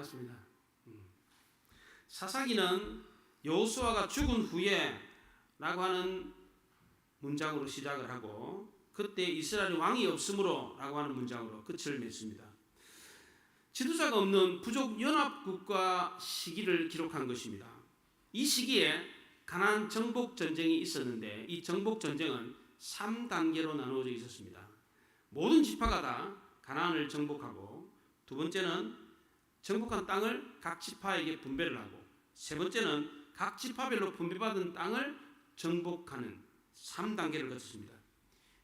않았습니다. 사사기는 여호수아가 죽은 후에 라고 하는 문장으로 시작을 하고 그때 이스라엘이 왕이 없으므로 라고 하는 문장으로 끝을 맺습니다. 지도자가 없는 부족 연합국가 시기를 기록한 것입니다. 이 시기에 가나안 정복 전쟁이 있었는데 이 정복 전쟁은 3단계로 나누어져 있었습니다. 모든 지파가 다 가나안을 정복하고 두 번째는 정복한 땅을 각 지파에게 분배를 하고 세 번째는 각 지파별로 분배받은 땅을 정복하는 3단계를 거쳤습니다.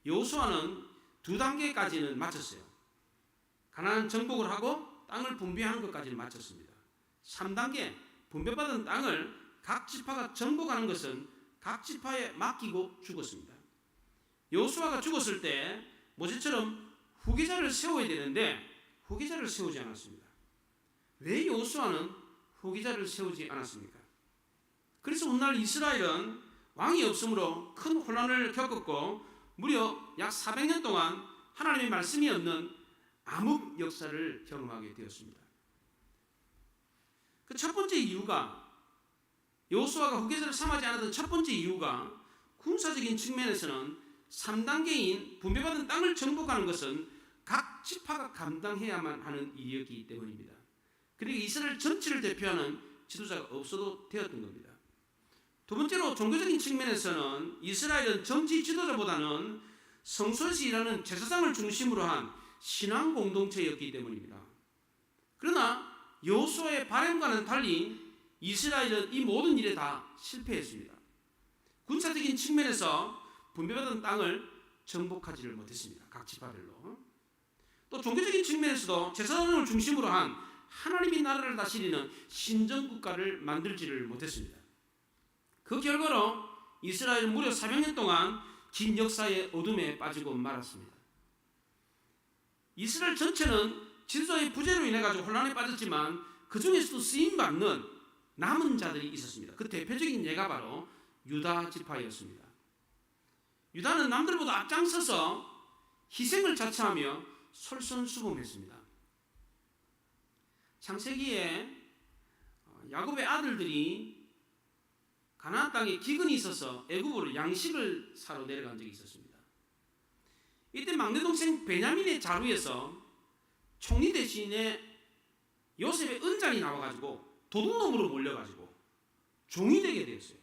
여호수아는 2단계까지는 마쳤어요. 가나안 정복을 하고 땅을 분배하는 것까지는 마쳤습니다. 3단계 분배받은 땅을 각 지파가 정복하는 것은 각 지파에 맡기고 죽었습니다. 여호수아가 죽었을 때 모세처럼 후계자를 세워야 되는데 후계자를 세우지 않았습니다. 왜 여호수아는 후계자를 세우지 않았습니까? 그래서 오늘날 이스라엘은 왕이 없으므로 큰 혼란을 겪었고 무려 약 400년 동안 하나님의 말씀이 없는 암흑 역사를 경험하게 되었습니다. 그 첫 번째 이유가 여호수아가 후계자를 삼지 않았던 첫 번째 이유가 군사적인 측면에서는 3단계인 분배받은 땅을 정복하는 것은 각 지파가 감당해야만 하는 일이었기 때문입니다. 그리고 이스라엘 전체를 대표하는 지도자가 없어도 되었던 겁니다. 두 번째로 종교적인 측면에서는 이스라엘은 정치 지도자보다는 성소에서 일하는 제사장을 중심으로 한 신앙 공동체였기 때문입니다. 그러나 여호수아의 바람과는 달리 이스라엘은 이 모든 일에 다 실패했습니다. 군사적인 측면에서 분배받은 땅을 정복하지를 못했습니다. 각 지파별로. 또 종교적인 측면에서도 제사장을 중심으로 한 하나님의 나라를 다스리는 신정국가를 만들지를 못했습니다. 그 결과로 이스라엘은 무려 400년 동안 긴 역사의 어둠에 빠지고 말았습니다. 이스라엘 전체는 지도자의 부재로 인해 가지고 혼란에 빠졌지만 그 중에서도 쓰임받는 남은 자들이 있었습니다. 그 대표적인 예가 바로 유다 지파였습니다. 유다는 남들보다 앞장서서 희생을 자처하며 솔선수범했습니다. 창세기에 야곱의 아들들이 가나안 땅에 기근이 있어서 애굽으로 양식을 사러 내려간 적이 있었습니다. 이때 막내 동생 베냐민의 자루에서 총리 대신에 요셉의 은장이 나와가지고 도둑놈으로 몰려가지고 종이 되게 되었어요.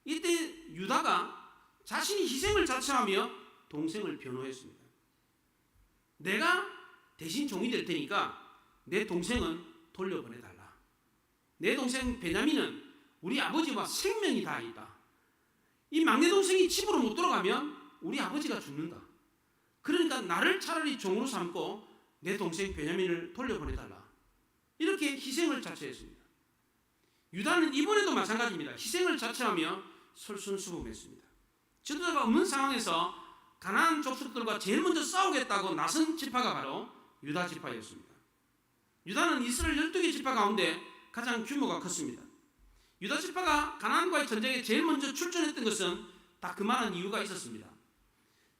이때 유다가 자신이 희생을 자처하며 동생을 변호했습니다. 내가 대신 종이 될 테니까 내 동생은 돌려보내달라. 내 동생 베냐민은 우리 아버지와 생명이 다 있다. 이 막내 동생이 집으로 못 돌아가면 우리 아버지가 죽는다. 그러니까 나를 차라리 종으로 삼고 내 동생 베냐민을 돌려보내달라. 이렇게 희생을 자처했습니다. 유다는 이번에도 마찬가지입니다. 희생을 자처하며 솔선수범했습니다. 지도자가 없는 상황에서 가나안 족속들과 제일 먼저 싸우겠다고 나선 지파가 바로 유다 지파였습니다. 유다는 이스라엘 12개 지파 가운데 가장 규모가 컸습니다. 유다 지파가 가나안과의 전쟁에 제일 먼저 출전했던 것은 다 그만한 이유가 있었습니다.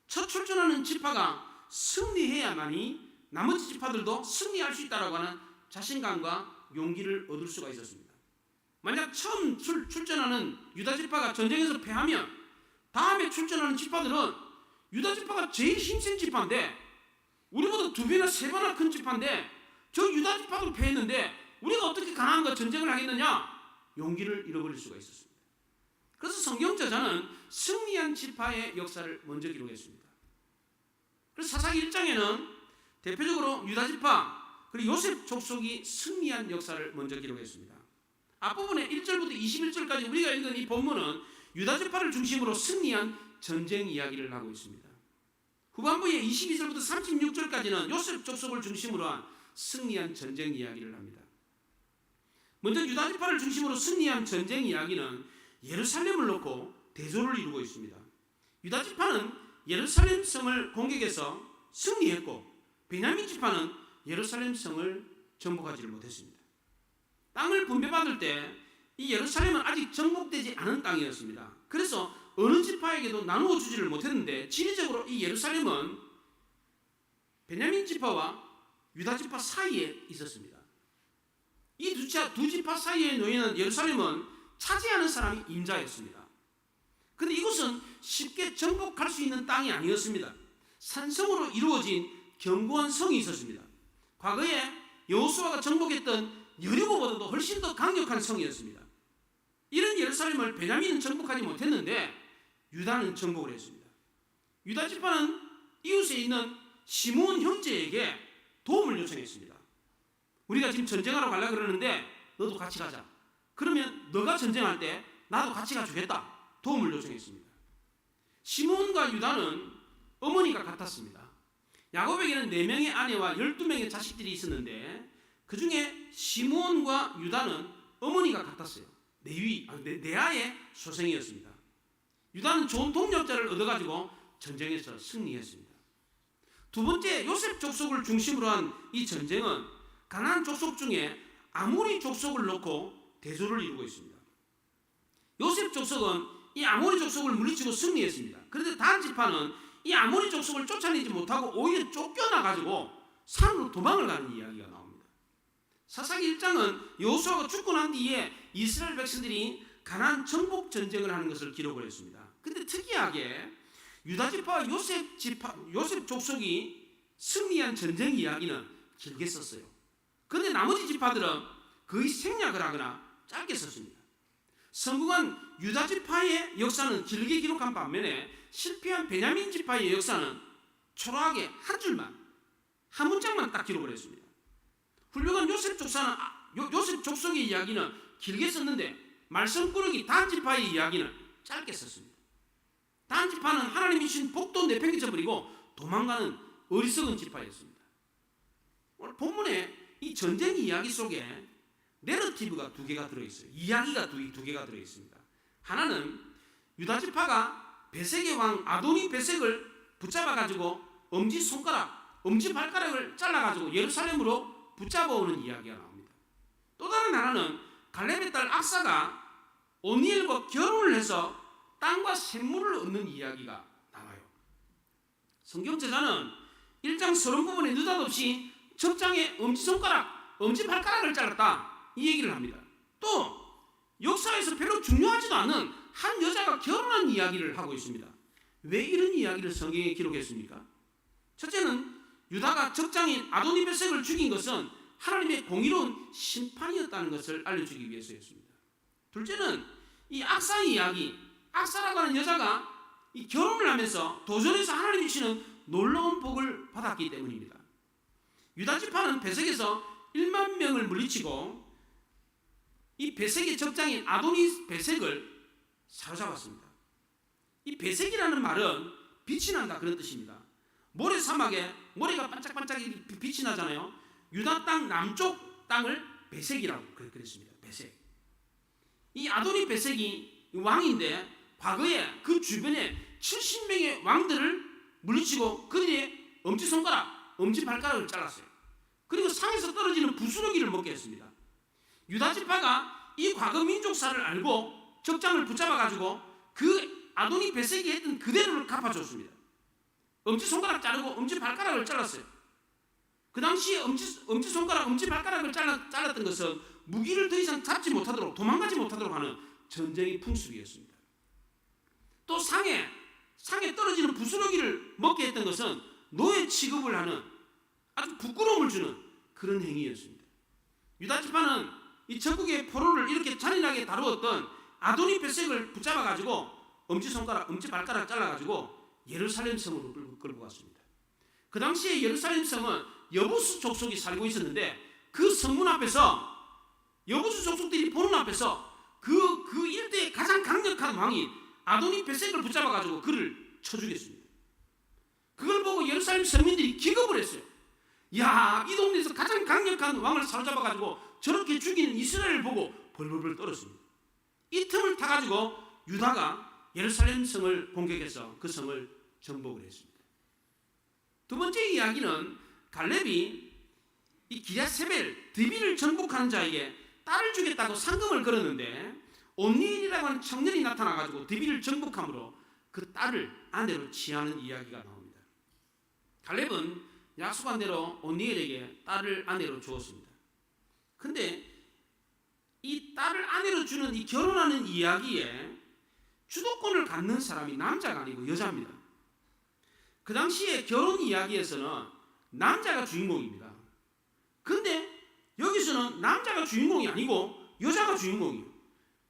첫 출전하는 지파가 승리해야만이 나머지 지파들도 승리할 수 있다고 하는 자신감과 용기를 얻을 수가 있었습니다. 만약 처음 출전하는 유다 지파가 전쟁에서 패하면 다음에 출전하는 지파들은 유다 지파가 제일 힘센 지파인데 우리보다 2배나 3배나 큰 지파인데 저 유다 지파도 패했는데 우리가 어떻게 가나안과 전쟁을 하겠느냐? 용기를 잃어버릴 수가 있었습니다. 그래서 성경 저자는 승리한 지파의 역사를 먼저 기록했습니다. 그래서 사사기 1장에는 대표적으로 유다 지파 그리고 요셉 족속이 승리한 역사를 먼저 기록했습니다. 앞부분에 1절부터 21절까지 우리가 읽은 이 본문은 유다 지파를 중심으로 승리한 전쟁 이야기를 하고 있습니다. 후반부에 22절부터 36절까지는 요셉 족속을 중심으로 한 승리한 전쟁 이야기를 합니다. 먼저 유다 지파를 중심으로 승리한 전쟁 이야기는 예루살렘을 놓고 대조를 이루고 있습니다. 유다 지파는 예루살렘 성을 공격해서 승리했고 베냐민 지파는 예루살렘 성을 정복하지를 못했습니다. 땅을 분배받을 때 이 예루살렘은 아직 정복되지 않은 땅이었습니다. 그래서 어느 지파에게도 나누어 주지를 못했는데 지리적으로 이 예루살렘은 베냐민 지파와 유다 지파 사이에 있었습니다. 이 두 지파 사이에 놓이는 예루살렘은 차지하는 사람이 임자였습니다. 그런데 이곳은 쉽게 정복할 수 있는 땅이 아니었습니다. 산성으로 이루어진 견고한 성이 있었습니다. 과거에 여호수아가 정복했던 여리고보다도 훨씬 더 강력한 성이었습니다. 이런 예루살렘을 베냐민은 정복하지 못했는데 유다는 정복을 했습니다. 유다 지파는 이웃에 있는 시므온 형제에게 도움을 요청했습니다. 우리가 지금 전쟁하러 가려고 그러는데 너도 같이 가자. 그러면 너가 전쟁할 때 나도 같이 가주겠다. 도움을 요청했습니다. 시므온과 유다는 어머니가 같았습니다. 야곱에게는 4명의 아내와 12명의 자식들이 있었는데 그 중에 시므온과 유다는 어머니가 같았어요. 레아의 소생이었습니다. 유다는 좋은 동력자를 얻어가지고 전쟁에서 승리했습니다. 두 번째, 요셉 족속을 중심으로 한 이 전쟁은 가나안 족속 중에 아모리 족속을 놓고 대조를 이루고 있습니다. 요셉 족속은 이 아모리 족속을 물리치고 승리했습니다. 그런데 단 지파는 이 아모리 족속을 쫓아내지 못하고 오히려 쫓겨나가지고 산으로 도망을 가는 이야기가 나옵니다. 사사기 1장은 여호수아가 죽고 난 뒤에 이스라엘 백성들이 가나안 정복 전쟁을 하는 것을 기록을 했습니다. 근데 특이하게 유다 지파와 요셉 족속이 승리한 전쟁 이야기는 길게 썼어요. 그런데 나머지 지파들은 거의 생략을 하거나 짧게 썼습니다. 성경은 유다 지파의 역사는 길게 기록한 반면에 실패한 베냐민 지파의 역사는 초라하게 한 줄만, 한 문장만 딱 기록을 했습니다. 훌륭한 요셉 족속의 이야기는 길게 썼는데 말씀꾸러기 단 지파의 이야기는 짧게 썼습니다. 단 지파는 하나님이 주신 복도 내팽개쳐 버리고 도망가는 어리석은 지파였습니다. 오늘 본문에 이 전쟁 이야기 속에 내러티브가 2개가 들어있어요. 이야기가 두 개가 들어있습니다. 하나는 유다 지파가 베색의 왕 아도니 베색을 붙잡아가지고 엄지발가락을 잘라가지고 예루살렘으로 붙잡아오는 이야기가 나옵니다. 또 다른 하나는 갈렙의 딸 악사가 오니엘과 결혼을 해서 땅과 샘물을 얻는 이야기가 나와요. 성경 저자는 1장 서론 부분에 느닷없이 적장에 엄지발가락을 잘랐다 이 얘기를 합니다. 또 역사에서 별로 중요하지도 않은 한 여자가 결혼한 이야기를 하고 있습니다. 왜 이런 이야기를 성경에 기록했습니까? 첫째는 유다가 적장인 아도니베섹을 죽인 것은 하나님의 공의로운 심판이었다는 것을 알려주기 위해서였습니다. 둘째는 이 악사의 이야기, 악사라고 하는 여자가 이 결혼을 하면서 도전에서 하나님이 주시는 놀라운 복을 받았기 때문입니다. 유다 지파는 베색에서 1만 명을 물리치고 이 베색의 적장인 아도니 베색을 사로잡았습니다. 이 베색이라는 말은 빛이 난다 그런 뜻입니다. 모래사막에 모래가 반짝반짝 빛이 나잖아요. 유다 땅 남쪽 땅을 베색이라고 그랬습니다. 베색. 이 아도니 베색이 왕인데 과거에 그 주변에 70명의 왕들을 물리치고 그들의 엄지발가락을 잘랐어요. 그리고 상에서 떨어지는 부스러기를 먹게 했습니다. 유다 지파가 이 과거 민족사를 알고 적장을 붙잡아가지고 그 아도니 베색이 했던 그대로를 갚아줬습니다. 엄지손가락 자르고 엄지발가락을 잘랐어요. 그 당시에 엄지발가락을 잘랐던 것은 무기를 더 이상 잡지 못하도록 도망가지 못하도록 하는 전쟁의 풍습이었습니다. 또 상에 떨어지는 부스러기를 먹게 했던 것은 노예 취급을 하는 아주 부끄러움을 주는 그런 행위였습니다. 유다 지파는 이 전국의 포로를 이렇게 잔인하게 다루었던 아도니 베색을 붙잡아가지고 엄지발가락 잘라가지고 예루살렘 성으로 끌고 갔습니다. 그 당시에 예루살렘 성은 여부수 족속이 살고 있었는데 그 성문 앞에서 여부수 족속들이 보는 앞에서 그 일대의 가장 강력한 왕이 아도니 베색을 붙잡아가지고 그를 쳐 죽였습니다. 그걸 보고 예루살렘 서민들이 기겁을 했어요. 야, 이 동네에서 가장 강력한 왕을 사로잡아가지고 저렇게 죽이는 이스라엘을 보고 벌벌벌 떨었습니다. 이 틈을 타가지고 유다가 예루살렘 성을 공격해서 그 성을 정복을 했습니다. 두 번째 이야기는 갈렙이 이 기랴세벨 드빌을 정복하는 자에게 딸을 주겠다고 상금을 걸었는데 온니엘이라고 하는 청년이 나타나가지고 드빌을 정복함으로 그 딸을 아내로 취하는 이야기가 나옵니다. 갈렙은 약속한 대로 오니엘에게 딸을 아내로 주었습니다. 근데 이 딸을 아내로 주는 이 결혼하는 이야기에 주도권을 갖는 사람이 남자가 아니고 여자입니다. 그 당시에 결혼 이야기에서는 남자가 주인공입니다. 근데 여기서는 남자가 주인공이 아니고 여자가 주인공이에요.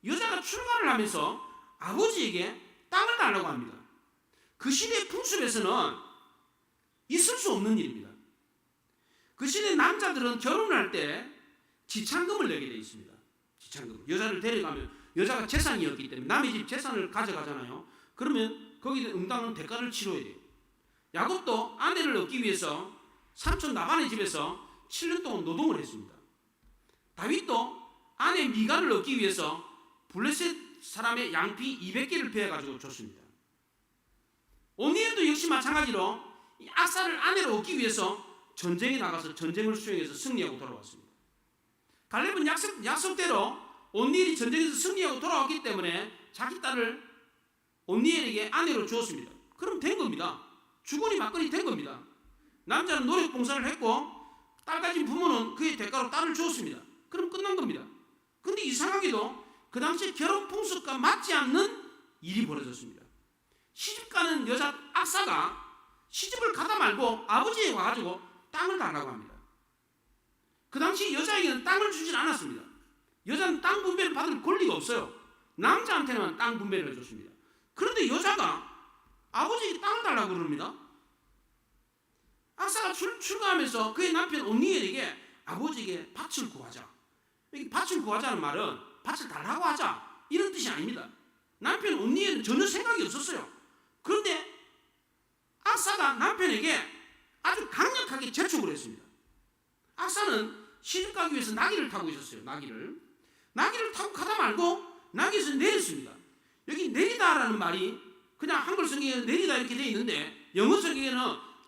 여자가 출가를 하면서 아버지에게 땅을 달라고 합니다. 그 시대의 풍습에서는 있을 수 없는 일입니다. 그 시대 남자들은 결혼을 할 때 지참금을 내게 되어 있습니다. 지참금. 여자를 데려가면 여자가 재산이었기 때문에 남의 집 재산을 가져가잖아요. 그러면 거기에 응당한 대가를 치러야 돼요. 야곱도 아내를 얻기 위해서 삼촌 나반의 집에서 7년 동안 노동을 했습니다. 다윗도 아내 미갈을 얻기 위해서 블레셋 사람의 양피 200개를 베어가지고 줬습니다. 오니엘도 역시 마찬가지로 이 악사를 아내로 얻기 위해서 전쟁에 나가서 전쟁을 수행해서 승리하고 돌아왔습니다. 갈렙은 약속대로 오니엘이 전쟁에서 승리하고 돌아왔기 때문에 자기 딸을 오니엘에게 아내로 주었습니다. 그럼 된 겁니다. 주거니 받거니 된 겁니다. 남자는 노력 봉사를 했고 딸 가진 부모는 그의 대가로 딸을 주었습니다. 그럼 끝난 겁니다. 근데 이상하게도 그 당시 결혼 풍습과 맞지 않는 일이 벌어졌습니다. 시집가는 여자 악사가 시집을 가다 말고 아버지에 와가지고 땅을 달라고 합니다. 그 당시 여자에게는 땅을 주진 않았습니다. 여자는 땅 분배를 받을 권리가 없어요. 남자한테는 땅 분배를 해줬습니다. 그런데 여자가 아버지에게 땅을 달라고 그럽니다. 악사가 출가하면서 그의 남편 온니엘에게 아버지에게 밭을 구하자. 여기 밭을 구하자는 말은 밭을 달라고 하자 이런 뜻이 아닙니다. 남편 온니엘은 전혀 생각이 없었어요. 그런데 악사가 남편에게 아주 강력하게 재촉을 했습니다. 악사는 시집 가기 위해서 나귀를 타고 있었어요. 나귀를 타고 가다 말고 나귀에서 내렸습니다. 여기 내리다라는 말이 그냥 한글 성경에는 내리다 이렇게 되어 있는데 영어 성경에는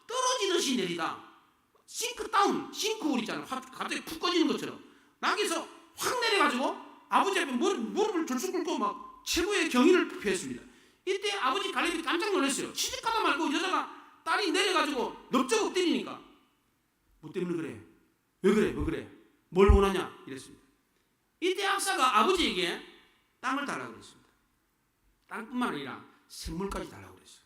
떨어지듯이 내리다. 싱크 다운, 싱크홀 있잖아요. 갑자기 푹 꺼지는 것처럼 나귀에서 확 내려가지고 아버지 앞에 무릎을 줄줄 꿇고 막 최고의 경의를 표했습니다. 이때 아버지 갈렙이 깜짝 놀랐어요. 시집가다 말고 여자가 딸이 내려가지고 넓적 엎드리니까 뭐 때문에 그래? 왜 그래? 뭘 원하냐? 이랬습니다. 이때 악사가 아버지에게 땅을 달라고 그랬습니다. 땅뿐만 아니라 샘물까지 달라고 그랬어요.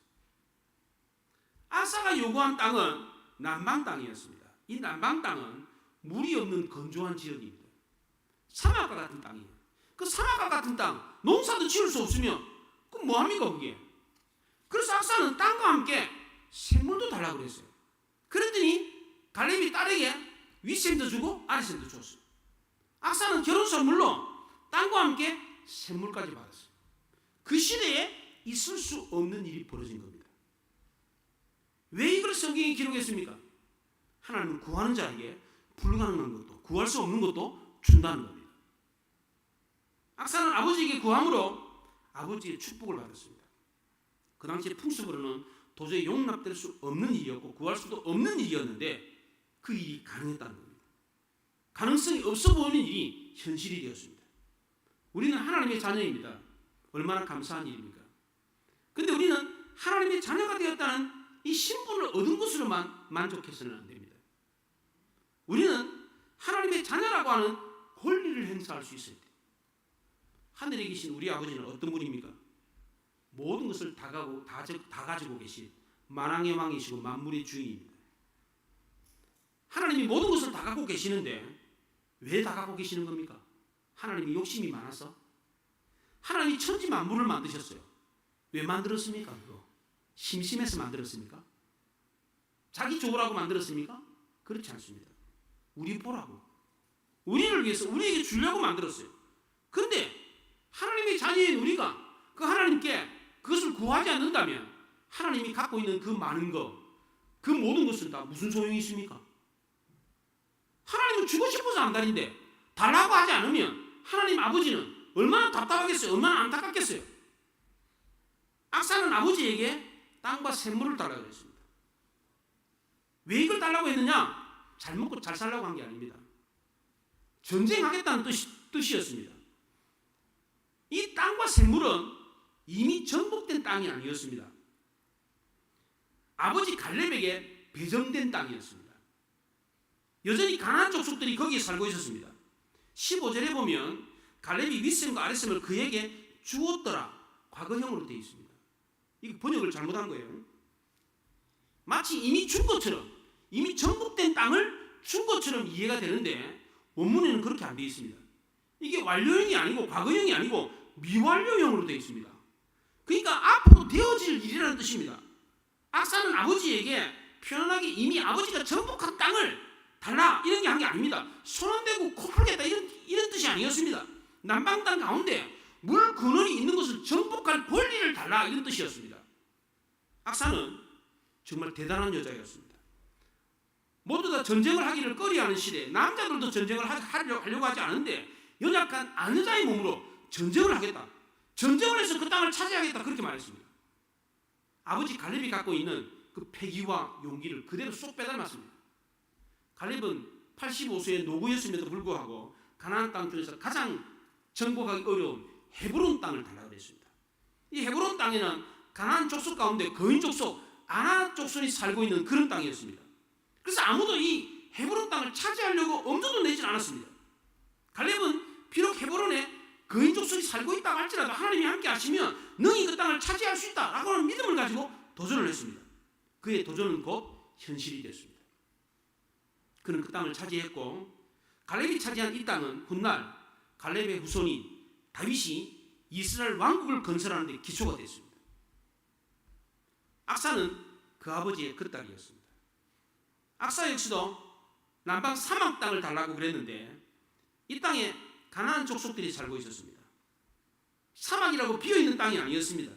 악사가 요구한 땅은 남방 땅이었습니다. 이 남방 땅은 물이 없는 건조한 지역입니다. 사막과 같은 땅이에요. 그 사막과 같은 땅, 농사도 지을 수 없으면 그럼 뭐합니까 그게? 그래서 악사는 땅과 함께 샘물도 달라고 그랬어요. 그랬더니 갈렙이 딸에게 윗샘도 주고 아랫샘도 줬어요. 악사는 결혼 선물로 땅과 함께 샘물까지 받았어요. 그 시대에 있을 수 없는 일이 벌어진 겁니다. 왜 이걸 성경에 기록했습니까? 하나님은 구하는 자에게 불가능한 것도 구할 수 없는 것도 준다는 겁니다. 악사는 아버지에게 구함으로 아버지의 축복을 받았습니다. 그 당시의 풍습으로는 도저히 용납될 수 없는 일이었고 구할 수도 없는 일이었는데 그 일이 가능했다는 겁니다. 가능성이 없어 보이는 일이 현실이 되었습니다. 우리는 하나님의 자녀입니다. 얼마나 감사한 일입니까? 그런데 우리는 하나님의 자녀가 되었다는 이 신분을 얻은 것으로만 만족해서는 안 됩니다. 우리는 하나님의 자녀라고 하는 권리를 행사할 수 있어야 돼요. 하늘에 계신 우리 아버지는 어떤 분입니까? 모든 것을 다 가지고 계신 만왕의 왕이시고 만물의 주인입니다. 하나님이 모든 것을 다 갖고 계시는데 왜 다 갖고 계시는 겁니까? 하나님이 욕심이 많아서? 하나님이 천지 만물을 만드셨어요. 왜 만들었습니까? 그거? 심심해서 만들었습니까? 자기 좋으라고 만들었습니까? 그렇지 않습니다. 우리 보라고. 우리를 위해서 우리에게 주려고 만들었어요. 그런데 하나님의 자녀인 우리가 그 하나님께 그것을 구하지 않는다면 하나님이 갖고 있는 그 많은 것, 그 모든 것은 다 무슨 소용이 있습니까? 하나님은 주고 싶어서 안달인데 달라고 하지 않으면 하나님 아버지는 얼마나 답답하겠어요? 얼마나 안타깝겠어요? 악사는 아버지에게 땅과 샘물을 달라고 했습니다. 왜 이걸 달라고 했느냐? 잘 먹고 잘 살라고 한 게 아닙니다. 전쟁하겠다는 뜻이었습니다. 이 땅과 샘물은 이미 정복된 땅이 아니었습니다. 아버지 갈렙에게 배정된 땅이었습니다. 여전히 가나안 족속들이 거기에 살고 있었습니다. 15절에 보면 갈렙이 윗셈과 아랫셈을 그에게 주었더라. 과거형으로 되어 있습니다. 이거 번역을 잘못한 거예요. 마치 이미 준 것처럼, 이미 정복된 땅을 준 것처럼 이해가 되는데 원문에는 그렇게 안 되어 있습니다. 이게 완료형이 아니고 과거형이 아니고 미완료형으로 되어 있습니다. 그러니까 앞으로 되어질 일이라는 뜻입니다. 악사는 아버지에게 표현하게 이미 아버지가 정복한 땅을 달라 이런 게 한 게 아닙니다. 손 안 대고 코 풀겠다 이런 뜻이 아니었습니다. 남방 땅 가운데 물 근원이 있는 것을 정복할 권리를 달라 이런 뜻이었습니다. 악사는 정말 대단한 여자였습니다. 모두 다 전쟁을 하기를 꺼려하는 시대에 남자들도 전쟁을 하려고 하지 않은데 연약한 아내자의 몸으로 전쟁을 하겠다. 전쟁을 해서 그 땅을 차지하겠다 그렇게 말했습니다. 아버지 갈렙이 갖고 있는 그 패기와 용기를 그대로 쏙 빼닮았습니다. 갈렙은 85세의 노구였음에도 불구하고 가나안 땅 중에서 가장 정복하기 어려운 헤브론 땅을 달라고 그랬습니다. 이 헤브론 땅에는 가나안 족속 가운데 거인 족속, 아낙 족속이 살고 있는 그런 땅이었습니다. 그래서 아무도 이 헤브론 땅을 차지하려고 엄두도 내지 않았습니다. 갈렙은 비록 헤브론에 거인 족속이 살고 있다고 할지라도 하나님이 함께 하시면 능히 그 땅을 차지할 수 있다라고 하는 믿음을 가지고 도전을 했습니다. 그의 도전은 곧 현실이 됐습니다. 그는 그 땅을 차지했고 갈렙이 차지한 이 땅은 훗날 갈렙의 후손인 다윗이 이스라엘 왕국을 건설하는 데 기초가 됐습니다. 악사는 그 아버지의 그 딸이었습니다. 악사 역시도 남방 사막 땅을 달라고 그랬는데 이 땅에 가나안 족속들이 살고 있었습니다. 사막이라고 비어있는 땅이 아니었습니다.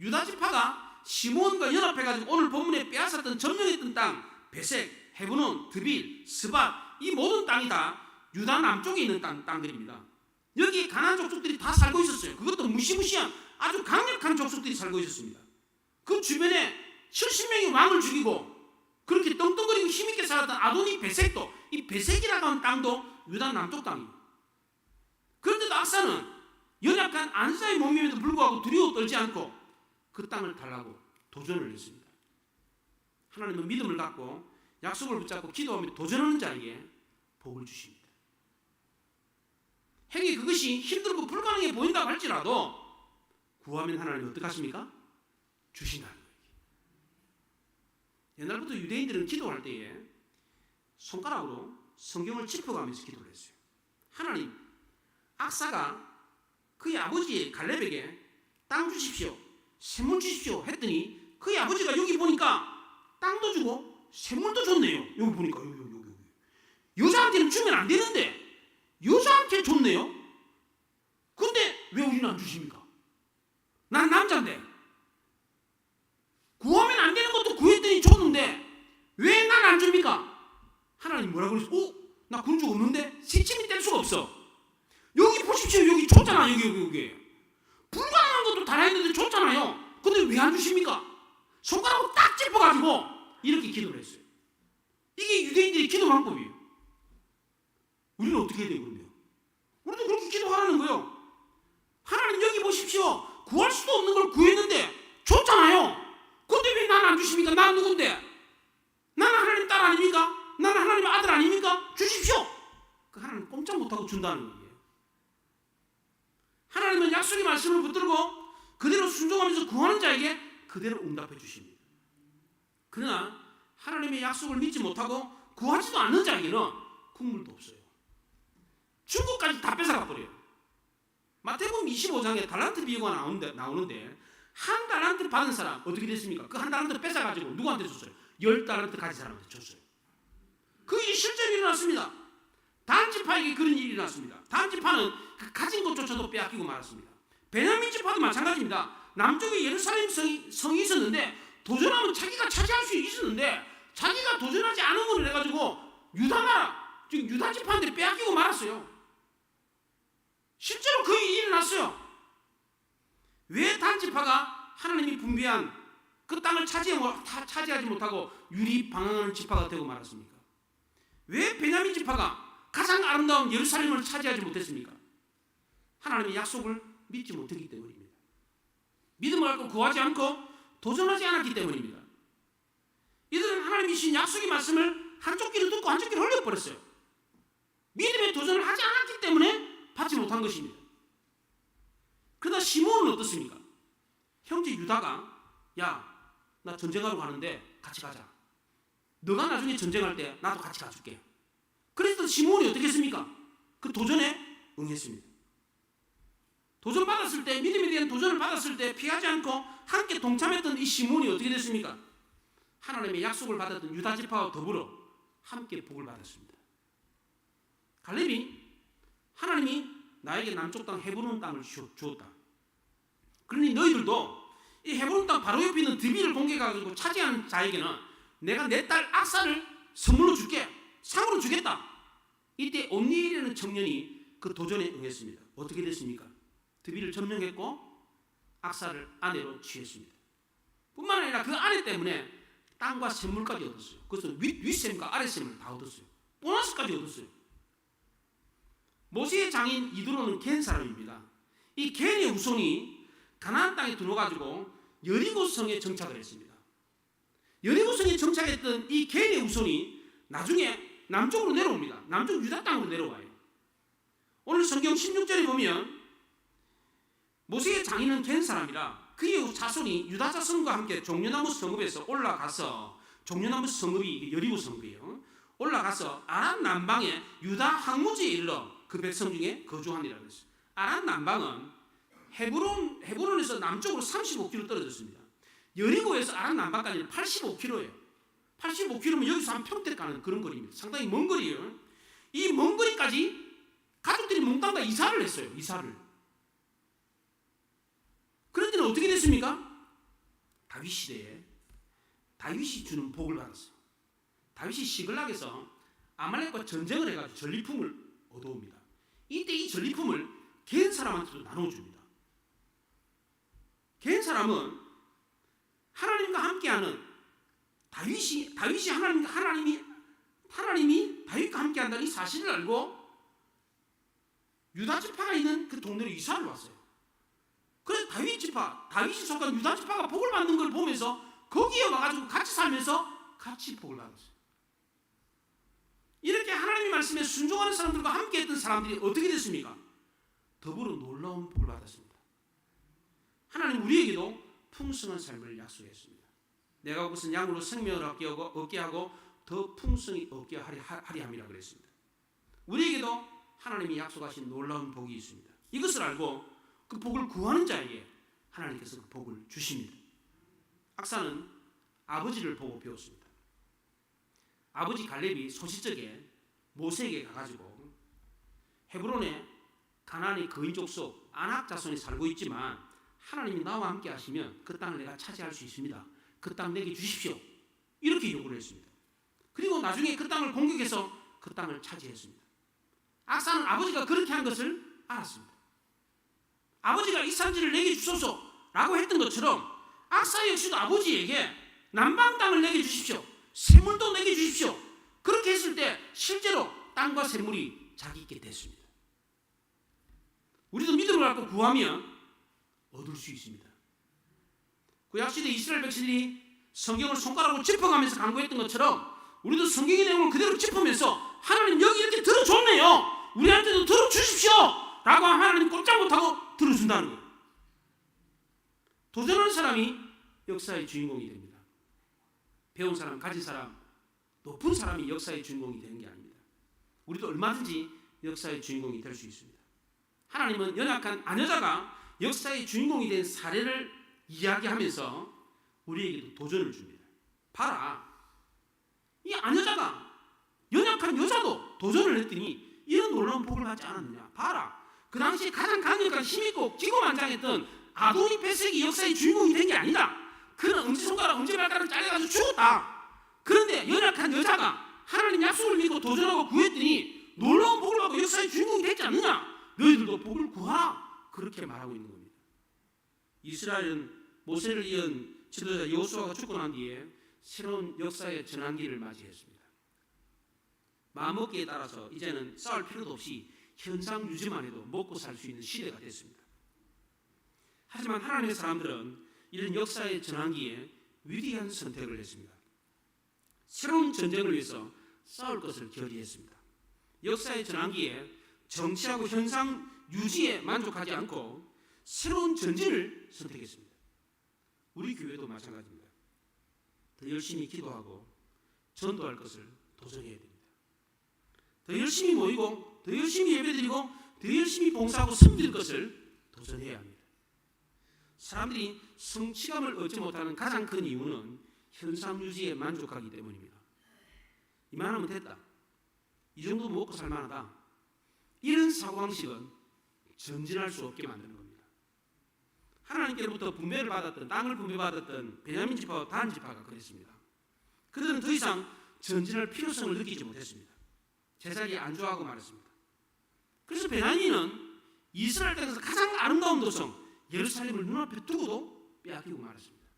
유다 지파가 시므온과 연합해가지고 오늘 본문에 빼앗았던 점령했던 땅 베색, 헤브론, 드빌, 스밧 이 모든 땅이 다 유다 남쪽에 있는 땅들입니다. 여기에 가나안 족속들이 다 살고 있었어요. 그것도 무시무시한 아주 강력한 족속들이 살고 있었습니다. 그 주변에 70명의 왕을 죽이고 그렇게 떵떵거리고 힘있게 살았던 아도니 베색도 이 베색이라고 하는 땅도 유다 남쪽 땅입니다. 그런데도 악사는 연약한 안사의 몸임에도 불구하고 두려워 떨지 않고 그 땅을 달라고 도전을 했습니다. 하나님은 믿음을 갖고 약속을 붙잡고 기도하며 도전하는 자에게 복을 주십니다. 행위 그것이 힘들고 불가능해 보인다고 할지라도 구하면 하나님은 어떻게 하십니까? 주신다는 거예요. 옛날부터 유대인들은 기도할 때에 손가락으로 성경을 짚어가면서 기도를 했어요. 하나님, 악사가 그의 아버지 갈렙에게 땅 주십시오, 샘물 주십시오 했더니 그의 아버지가 여기 보니까 땅도 주고 샘물도 줬네요. 여기 보니까 여기. 여자한테는 주면 안 되는데 여자한테 줬네요. 근데 왜 우리는 안 주십니까? 난 남자인데 구하면 안 되는 것도 구했더니 줬는데 왜 난 안 줍니까? 하나님 뭐라고 그랬어? 나 그런 적 없는데 시침이 뗄 수가 없어. 여기 보십시오. 여기 줬잖아. 여기 불가능한 것도 다 했는데 줬잖아요. 근데 왜 안 주십니까? 손가락으로 딱 짚어가지고 이렇게 기도를 했어요. 이게 유대인들의 기도 방법이에요. 우리는 어떻게 해야 돼요? 그런데요? 우리도 그렇게 기도하라는 거예요. 하나님 여기 보십시오. 구할 수도 없는 걸 구했는데 줬잖아요. 근데 왜 난 안 주십니까? 난 누군데? 나는 하나님 딸 아닙니까? 나는 하나님 아들 아닙니까? 주십시오. 그 하나님 꼼짝 못하고 준다는 거예요. 하나님은 약속의 말씀을 붙들고 그대로 순종하면서 구하는 자에게 그대로 응답해 주십니다. 그러나 하나님의 약속을 믿지 못하고 구하지도 않는 자에게는 국물도 없어요. 중국까지 다 뺏어가 버려요. 마태복음 25장에 달란트 비유가 나오는데 한 달란트 받은 사람 어떻게 됐습니까? 그 한 달란트 뺏어가지고 누구한테 줬어요? 10달란트 가진 사람한테 줬어요. 그 일이 실제로 일어났습니다. 단지파에게 그런 일이 일어났습니다. 단지파는 그 가진 것조차도 빼앗기고 말았습니다. 베냐민 지파도 마찬가지입니다. 남쪽에 예루살렘 성이 있었는데 도전하면 자기가 차지할 수 있었는데 자기가 도전하지 않은 걸 해가지고 유다 나라, 즉 유다 지파한테 빼앗기고 말았어요. 실제로 그 일이 일어났어요. 왜 단지파가 하나님이 분배한 그 땅을 차지하지 못하고 유리방황하는 지파가 되고 말았습니까? 왜 베냐민 지파가 가장 아름다운 예루살렘을 차지하지 못했습니까? 하나님의 약속을 믿지 못했기 때문입니다. 믿음을 갖고 구하지 않고 도전하지 않았기 때문입니다. 이들은 하나님이 주신 약속의 말씀을 한쪽 귀로 듣고 한쪽 귀로 흘려버렸어요. 믿음의 도전을 하지 않았기 때문에 받지 못한 것입니다. 그러다 시몬은 어떻습니까? 형제 유다가 야, 나 전쟁하러 가는데 같이 가자. 너가 나중에 전쟁할 때 나도 같이 가줄게. 그래서 시몬이 어떻게 했습니까? 그 도전에 응했습니다. 도전받았을 때, 믿음에 대한 도전을 받았을 때 피하지 않고 함께 동참했던 이 시몬이 어떻게 됐습니까? 하나님의 약속을 받았던 유다 지파와 더불어 함께 복을 받았습니다. 갈렙이 하나님이 나에게 남쪽 땅 헤브론 땅을 주었다. 그러니 너희들도 이 헤브론 땅 바로 옆에 있는 드비를 공격해가지고 차지하는 자에게는 내가 내 딸 악사를 선물로 줄게. 상으로 주겠다. 이때 옴니엘이라는 청년이 그 도전에 응했습니다. 어떻게 됐습니까? 드비를 점령했고 악사를 아내로 취했습니다. 뿐만 아니라 그 아내 때문에 땅과 샘물까지 얻었어요. 그래서 윗샘과 아랫샘을 다 얻었어요. 보너스까지 얻었어요. 모세의 장인 이드로는 겐 사람입니다. 이 겐의 후손이 가나안 땅에 들어가지고 여리고성에 정착을 했습니다. 여리고성에 정착했던 이 겐의 후손이 나중에 남쪽으로 내려옵니다. 남쪽 유다 땅으로 내려와요. 오늘 성경 16절에 보면 모세의 장인은 겐 사람이라 그의 자손이 유다 자손과 함께 종려나무 성읍에서 올라가서, 종려나무 성읍이 여리고 성읍이에요. 올라가서 아람 남방의 유다 항무지에 이르러 그 백성 중에 거주하니라 그랬어요. 아람 남방은 헤브론에서 남쪽으로 35km 떨어졌습니다. 여리고에서 아람 남방까지는 85km예요. 85km면 여기서 한 평택 가는 그런 거리입니다. 상당히 먼 거리예요. 이 먼 거리까지 가족들이 몽땅 다 이사를 했어요. 이사를. 그런데는 어떻게 됐습니까? 다윗 시대에 다윗이 주는 복을 받았어요. 다윗이 시글락에서 아말렉과 전쟁을 해가지고 전리품을 얻어옵니다. 이때 이 전리품을 겐 사람한테도 나눠줍니다. 겐 사람은 하나님과 함께하는 다윗이 하나님이 다윗과 함께한다는 이 사실을 알고 유다 지파가 있는 그 동네로 이사를 왔어요. 그래서 다윗이 속한 유다 지파가 복을 받는 걸 보면서 거기에 와가지고 같이 살면서 같이 복을 받았어요. 이렇게 하나님의 말씀에 순종하는 사람들과 함께했던 사람들이 어떻게 됐습니까? 더불어 놀라운 복을 받았습니다. 하나님 우리에게도 풍성한 삶을 약속했습니다. 내가 그것은 양으로 생명을 얻게 하고 더 풍성히 얻게 하리 함이라 그랬습니다. 우리에게도 하나님이 약속하신 놀라운 복이 있습니다. 이것을 알고 그 복을 구하는 자에게 하나님께서 그 복을 주십니다. 악사는 아버지를 보고 배웠습니다. 아버지 갈렙이 소시적에 모세에게 가가지고 헤브론에 가나안의 거인 족속 아낙 자손이 살고 있지만 하나님이 나와 함께 하시면 그 땅을 내가 차지할 수 있습니다. 그 땅 내게 주십시오. 이렇게 요구를 했습니다. 그리고 나중에 그 땅을 공격해서 그 땅을 차지했습니다. 악사는 아버지가 그렇게 한 것을 알았습니다. 아버지가 이 산지를 내게 주소서라고 했던 것처럼 악사 역시도 아버지에게 남방 땅을 내게 주십시오. 샘물도 내게 주십시오. 그렇게 했을 때 실제로 땅과 샘물이 자기께 됐습니다. 우리도 믿음을 갖고 구하면 얻을 수 있습니다. 구약시대 이스라엘 백성들이 성경을 손가락으로 짚어가면서 간구했던 것처럼 우리도 성경의 내용을 그대로 짚으면서 하나님 여기 이렇게 들어줬네요. 우리한테도 들어주십시오. 라고 하나님 꼼짝 못하고 들어준다는 거예요. 도전하는 사람이 역사의 주인공이 됩니다. 배운 사람, 가진 사람, 높은 사람이 역사의 주인공이 되는 게 아닙니다. 우리도 얼마든지 역사의 주인공이 될 수 있습니다. 하나님은 연약한 아녀자가 역사의 주인공이 된 사례를 이야기하면서 우리에게도 도전을 줍니다. 봐라, 이 아녀자가 연약한 여자도 도전을 했더니 이런 놀라운 복을 받지 않았느냐. 봐라, 그 당시 가장 강력한 힘있고 기고만장했던 아도니 베섹이 역사의 주인공이 된 게 아니다. 그는 엄지손가락 엄지발가락을 잘라가지고 죽었다. 그런데 연약한 여자가 하나님 약속을 믿고 도전하고 구했더니 놀라운 복을 받고 역사의 주인공이 됐지 않느냐. 너희들도 복을 구하라. 그렇게 말하고 있는 겁니다. 이스라엘은 모세를 이은 지도자 여호수아가 죽고 난 뒤에 새로운 역사의 전환기를 맞이했습니다. 마음먹기에 따라서 이제는 싸울 필요도 없이 현상 유지만 해도 먹고 살 수 있는 시대가 됐습니다. 하지만 하나님의 사람들은 이런 역사의 전환기에 위대한 선택을 했습니다. 새로운 전쟁을 위해서 싸울 것을 결의했습니다. 역사의 전환기에 정치하고 현상 유지에 만족하지 않고 새로운 전진을 선택했습니다. 우리 교회도 마찬가지입니다. 더 열심히 기도하고 전도할 것을 도전해야 됩니다. 더 열심히 모이고 더 열심히 예배드리고 더 열심히 봉사하고 섬길 것을 도전해야 합니다. 사람들이 성취감을 얻지 못하는 가장 큰 이유는 현상 유지에 만족하기 때문입니다. 이만하면 됐다, 이 정도 먹고 살만하다, 이런 사고방식은 전진할 수 없게 만드는 겁니다. 하나님께로부터 분배를 받았던, 땅을 분배받았던 베냐민 지파와 단 지파가 그랬습니다. 그들은 더 이상 전진할 필요성을 느끼지 못했습니다. 제자리에 안주하고 말았습니다. 그래서 베냐민은 이스라엘 땅에서 가장 아름다운 도성 예루살렘을 눈앞에 두고도 빼앗기고 말았습니다.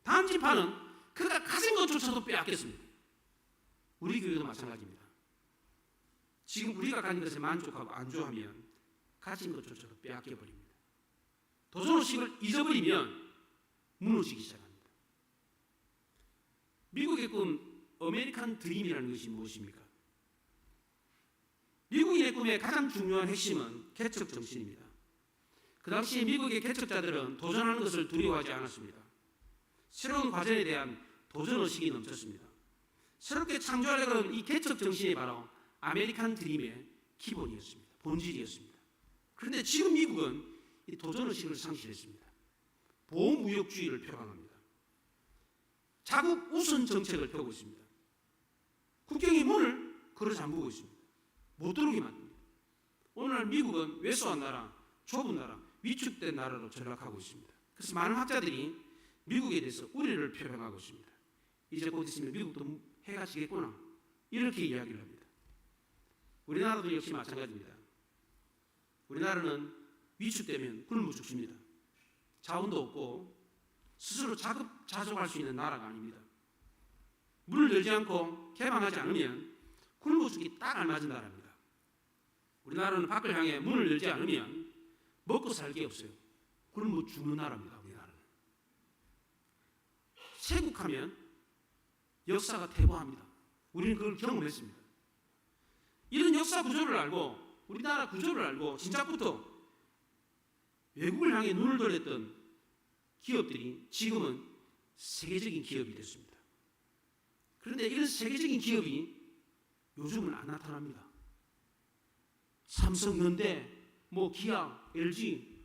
단 지파는 그가 가진 것조차도 빼앗겼습니다. 우리 교회도 마찬가지입니다. 지금 우리가 가진 것에 만족하고 안주하면 가진 것조차도 빼앗겨버립니다. 도전의식을 잊어버리면 무너지기 시작합니다. 미국의 꿈 아메리칸 드림이라는 것이 무엇입니까? 미국인의 꿈의 가장 중요한 핵심은 개척 정신입니다. 그 당시 미국의 개척자들은 도전하는 것을 두려워하지 않았습니다. 새로운 과제에 대한 도전의식이 넘쳤습니다. 새롭게 창조하려고 하는 이 개척 정신이 바로 아메리칸 드림의 기본이었습니다. 본질이었습니다. 그런데 지금 미국은 이 도전의식을 상실했습니다. 보호무역주의를 표방합니다. 자국 우선 정책을 펴고 있습니다. 국경의 문을 걸어 잠그고 있습니다. 못 들어오게 만듭니다. 오늘날 미국은 왜소한 나라, 좁은 나라, 위축된 나라로 전락하고 있습니다. 그래서 많은 학자들이 미국에 대해서 우려를 표명하고 있습니다. 이제 곧 있으면 미국도 해가 지겠구나, 이렇게 이야기를 합니다. 우리나라도 역시 마찬가지입니다. 우리나라는 위축되면 굶어 죽습니다. 자원도 없고 스스로 자급자족할 수 있는 나라가 아닙니다. 문을 열지 않고 개방하지 않으면 굶어 죽기 딱 알맞은 나라입니다. 우리나라는 밖을 향해 문을 열지 않으면 먹고 살 게 없어요. 굶어 죽는 나라입니다. 우리나라는. 세국하면 역사가 퇴보합니다. 우리는 그걸 경험했습니다. 이런 역사 구조를 알고, 우리나라 구조를 알고 진작부터 외국을 향해 눈을 돌렸던 기업들이 지금은 세계적인 기업이 됐습니다. 그런데 이런 세계적인 기업이 요즘은 안 나타납니다. 삼성, 현대, 기아, LG,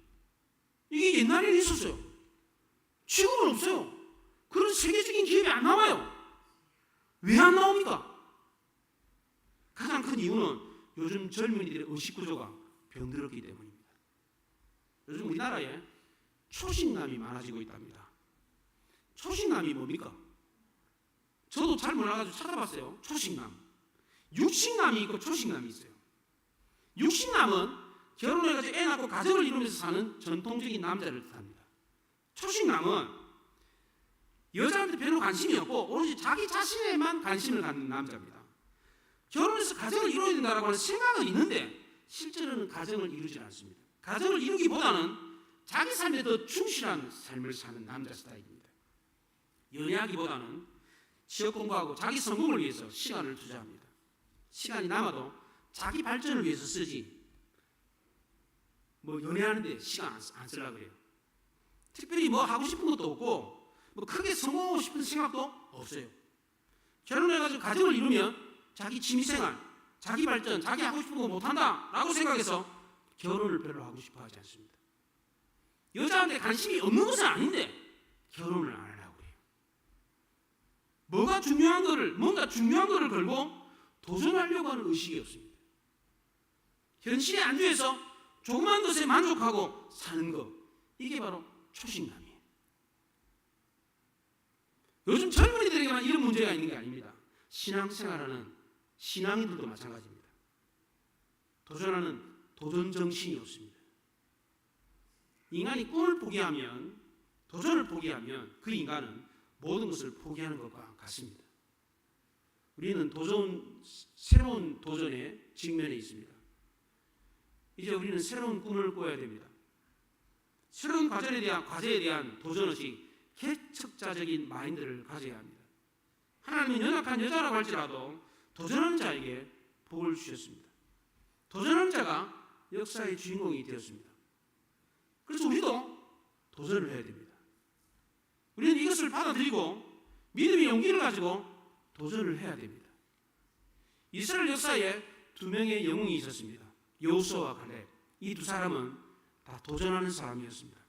이게 옛날에는 있었어요. 지금은 없어요. 그런 세계적인 기업이 안 나와요. 왜 안 나옵니까? 가장 큰 이유는 요즘 젊은이들의 의식구조가 병들었기 때문입니다. 요즘 우리나라에 초식남이 많아지고 있답니다. 초식남이 뭡니까? 저도 잘 몰라가지고 찾아봤어요. 초식남. 육식남이 있고 초식남이 있어요. 육식남은 결혼해가지고 애 낳고 가정을 이루면서 사는 전통적인 남자를 뜻합니다. 초식남은 여자한테 별로 관심이 없고 오로지 자기 자신에만 관심을 갖는 남자입니다. 결혼해서 가정을 이루어야 된다고 하는 생각은 있는데 실제로는 가정을 이루지 않습니다. 가정을 이루기보다는 자기 삶에 더 충실한 삶을 사는 남자 스타일입니다. 연애하기보다는 취업 공부하고 자기 성공을 위해서 시간을 투자합니다. 시간이 남아도 자기 발전을 위해서 쓰지 연애하는데 시간 안 쓰려고 그래요. 특별히 하고 싶은 것도 없고 크게 성공하고 싶은 생각도 없어요. 결혼해가지고 가정을 이루면 자기 취미생활, 자기 발전, 자기 하고 싶은 거 못한다 라고 생각해서 결혼을 별로 하고 싶어 하지 않습니다. 여자한테 관심이 없는 것은 아닌데 결혼을 안 하려고 해요. 뭔가 중요한 거를 걸고 도전하려고 하는 의식이 없습니다. 현실에 안주해서 조그만 것에 만족하고 사는 것, 이게 바로 초식남이에요. 요즘 젊은이들에게만 이런 문제가 있는 게 아닙니다. 신앙생활하는 신앙인들도 마찬가지입니다. 도전하는 도전정신이 없습니다. 인간이 꿈을 포기하면, 도전을 포기하면 그 인간은 모든 것을 포기하는 것과 같습니다. 우리는 새로운 도전에 직면해 있습니다. 이제 우리는 새로운 꿈을 꿔야 됩니다. 새로운 과제에 대한 도전의식, 개척자적인 마인드를 가져야 합니다. 하나님은 연약한 여자라고 할지라도 도전하는 자에게 복을 주셨습니다. 도전하는 자가 역사의 주인공이 되었습니다. 그래서 우리도 도전을 해야 됩니다. 우리는 이것을 받아들이고 믿음의 용기를 가지고 도전을 해야 됩니다. 이스라엘 역사에 두 명의 영웅이 있었습니다. 여호수아와 갈렙. 이 두 사람은 다 도전하는 사람이었습니다.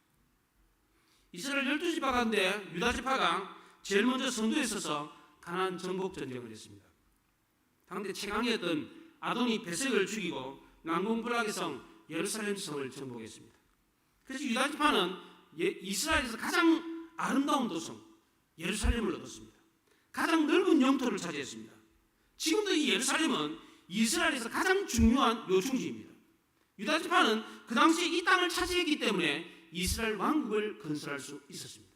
이스라엘 12지파 가운데 유다지파가 제일 먼저 선두에 서서 가나안 정복 전쟁을 했습니다. 당대 최강이었던 아도니 베색을 죽이고 난공불락의 성 예루살렘 성을 정복했습니다. 그래서 유다지파는 이스라엘에서 가장 아름다운 도성 예루살렘을 얻었습니다. 가장 넓은 영토를 차지했습니다. 지금도 이 예루살렘은 이스라엘에서 가장 중요한 요충지입니다. 유다지파는 그 당시에 이 땅을 차지했기 때문에 이스라엘 왕국을 건설할 수 있었습니다.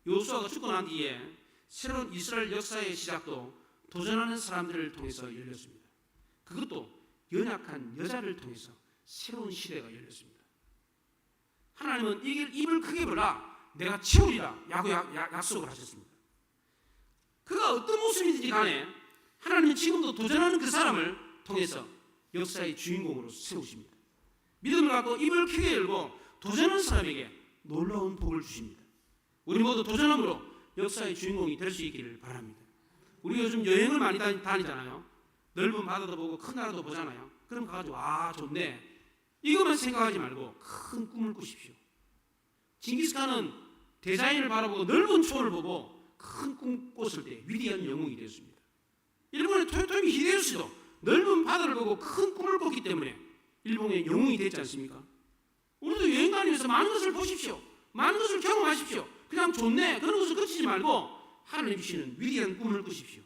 여호수아가 죽고 난 뒤에 새로운 이스라엘 역사의 시작도 도전하는 사람들을 통해서 열렸습니다. 그것도 연약한 여자를 통해서 새로운 시대가 열렸습니다. 하나님은 입을 크게 벌라 내가 채우리라 약속을 하셨습니다. 그가 어떤 모습이든지 간에 하나님은 지금도 도전하는 그 사람을 통해서 역사의 주인공으로 세우십니다. 믿음을 갖고 입을 크게 열고 도전하는 사람에게 놀라운 복을 주십니다. 우리 모두 도전함으로 역사의 주인공이 될 수 있기를 바랍니다. 우리 요즘 여행을 많이 다니잖아요. 넓은 바다도 보고 큰 나라도 보잖아요. 그럼 가가지고 좋네 이것만 생각하지 말고 큰 꿈을 꾸십시오. 징기스칸은 대자연을 바라보고 넓은 초를 보고 큰 꿈 꿨을 때 위대한 영웅이 되었습니다. 일본의 토요토미 히데요시도 넓은 바다를 보고 큰 꿈을 꿨기 때문에 일본의 영웅이 됐지 않습니까? 우리도 여행 다니면서 많은 것을 보십시오. 많은 것을 경험하십시오. 그냥 좋네 그런 것을 그치지 말고 하나님 주시는 위대한 꿈을 꾸십시오.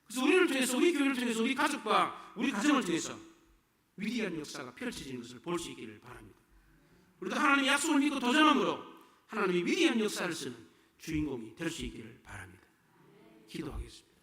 그래서 우리를 통해서 우리 교회를 통해서 우리 가족과 우리 가정을 통해서 위대한 역사가 펼쳐지는 것을 볼 수 있기를 바랍니다. 우리도 하나님의 약속을 믿고 도전함으로 하나님의 위대한 역사를 쓰는 주인공이 될 수 있기를 바랍니다. 기도하겠습니다.